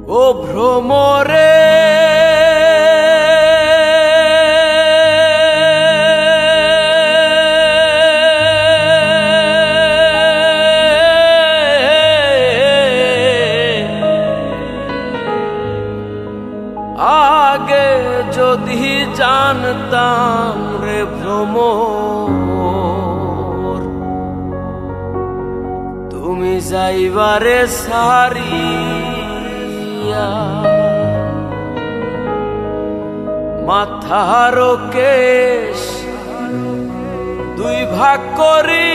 ও ভ্রমরে আগে যদি জানতাম রে ভ্রমর তুমি যাইবারে সারিয়া মাথার কেশ দুই ভাগ করি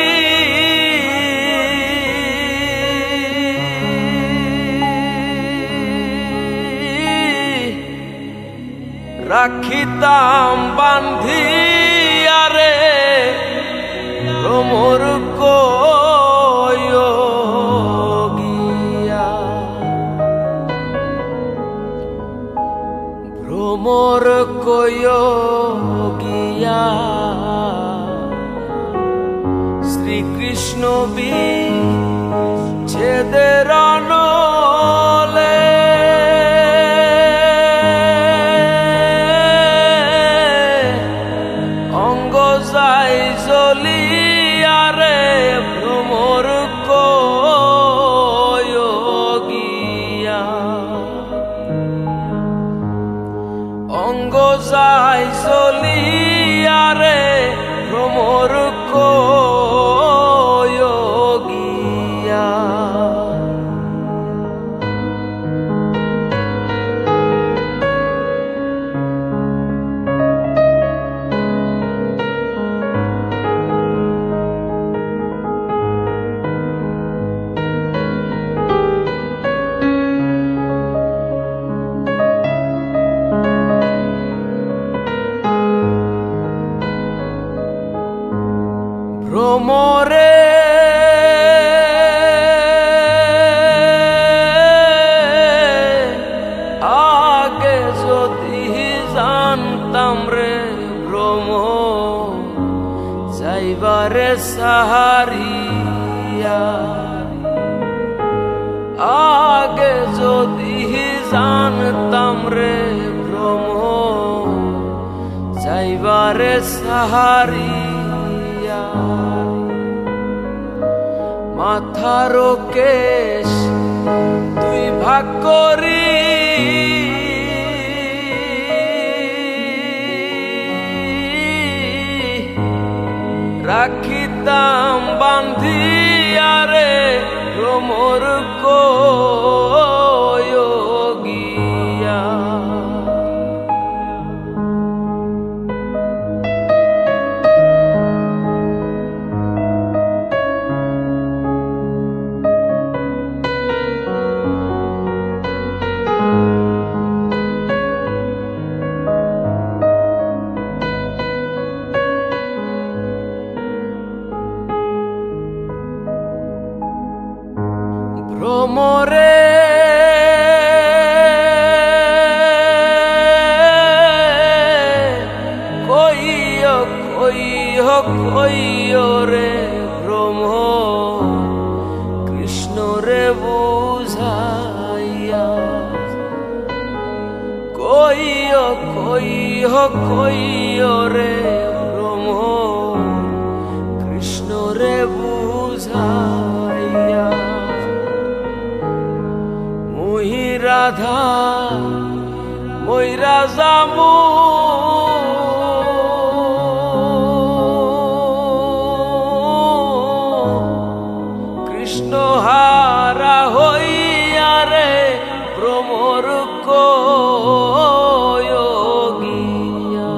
রাখিতাম বান্ধিয়া রে ভ্রমর গিয়া ভ্রমর গিয়া শ্রীকৃষ্ণ বিচ্ছেদের নলে যাই জ্বলিয়া রে ভ্রমর গিয়া অঙ্গ যাই জ্বলিয়া রে ভ্রমর গিয়া ভ্রমরে আগে যদি জানতাম রে ভ্রমর যাইবারে সাহারিয়া আগে যদি জানতাম রে ভ্রমর যাইবারে সাহারিয়া মাথার কেশ দুই ভাগ করি রাখিতাম বান্ধিয়া রে ভ্রমর গিয়া ভ্রমরে কইও রে ভ্রমর কৃষ্ণ রে বুঝাইয়া কইও রে ভ্রমর কৃষ্ণ রে বুঝাইয়া রাধা মইরা যামু কৃষ্ণ হারা হইয়া রে ভ্রমর গিয়া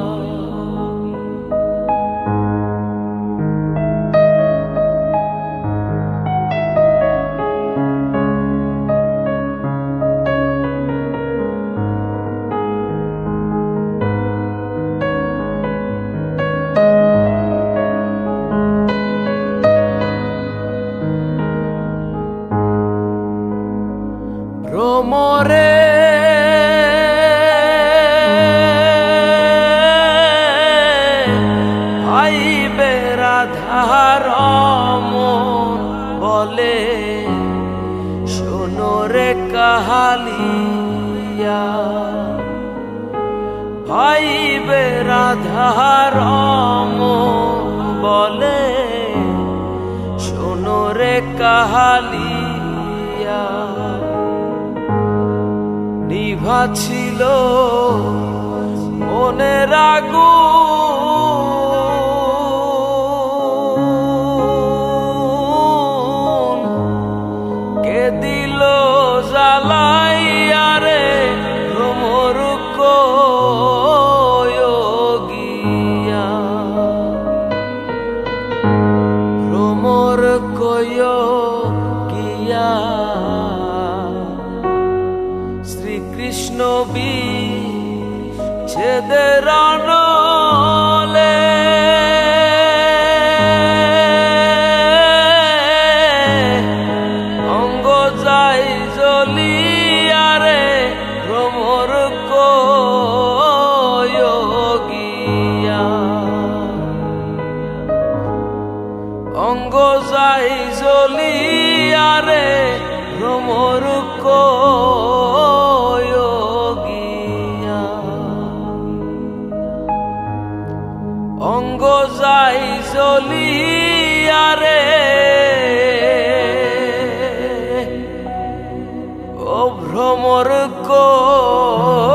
ভ্রমরে ভাইবে রাধারম বলে শোনো রে কাহালিয়া। নিভা ছিল মনের আগুন, কে দিল জ্বালাইয়া রে ভ্রমর কয়োগিয়া। ভ্রমর কয়োগিয়া শ্রীকৃষ্ণ বিচ্ছেদের আনলে অঙ্গ যাই জ্বলিয়া রে ভ্রমর কয়োগিয়া। অঙ্গ যাই জ্বলিয়া রে ভ্রমর কয়োগিয়া। অঙ্গ যাই জ্বলিয়া রে ও ভ্রমর কয়োগিয়া।